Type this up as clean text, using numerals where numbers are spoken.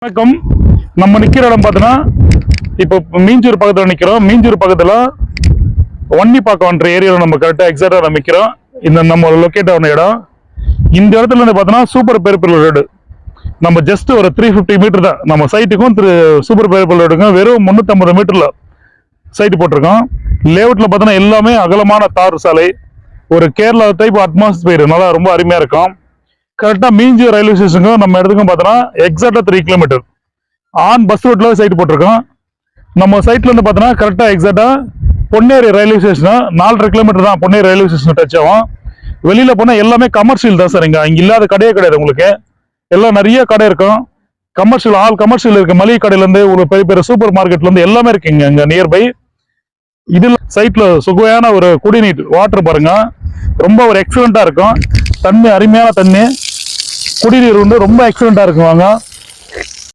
வணக்கம். நம்ம நிக்கிற இடம் பார்த்தோன்னா இப்போ மீஞ்சூர் பக்கத்தில் நிற்கிறோம். மீஞ்சூர் பக்கத்தில் வன்னிப்பாக்கம்ன்ற ஏரியாவில் நம்ம கரெக்டாக எக்ஸாக்டாக நம்ம நிற்கிறோம். இந்த நம்ம லொக்கேட் ஆன இடம். இந்த இடத்துல இருந்து பார்த்தோன்னா சூப்பர் பேர்பிள் ரோடு. நம்ம ஜஸ்ட் ஒரு 350 மீட்டர் தான் நம்ம சைட்டுக்கும் சூப்பர் பேர்பிள் ரோடுக்கும் வெறும் 350 மீட்டரில் சைட்டு போட்டிருக்கோம். லேஅவுட்டில் பார்த்தோன்னா எல்லாமே அகலமான தார் சாலை, ஒரு கேரளா டைப் அட்மாஸ்பியர் நல்லா ரொம்ப அருமையாக இருக்கும். கரெக்டாக மீஞ்சூர் ரயில்வே ஸ்டேஷனுக்கும் நம்ம இடத்துக்கும் பார்த்தோன்னா எக்ஸாக்டாக 3 கிலோமீட்டர் ஆன் பஸ் ரோட்ல சைட் போட்டிருக்கோம். நம்ம சைட்ல இருந்து பார்த்தோன்னா கரெக்டாக எக்ஸாக்டாக பொன்னேரி ரயில்வே ஸ்டேஷன் 4.5 கிலோமீட்டர் தான் பொன்னேரி ரயில்வே ஸ்டேஷன் டச் ஆகும். வெளியில போனால் எல்லாமே கமர்ஷியல் தான் சார். இங்கே இல்லாத கடையே கிடையாது. உங்களுக்கு எல்லாம் நிறைய கடை இருக்கும். கமர்ஷியல் கமர்ஷியல் இருக்கு. மளிகை கடையிலேருந்து ஒரு பெரிய பெரிய சூப்பர் மார்க்கெட்லேருந்து எல்லாமே இருக்குங்க இங்கே நியர்பை. இதில் சைட்ல சுவையான ஒரு குடிநீர் வாட்டர் பாருங்க, ரொம்ப ஒரு எக்ஸலண்டா இருக்கும். தண்ணி அருமையான தண்ணி, குடிநீர் வந்து ரொம்ப எக்ஸலண்டா இருக்கும். வாங்க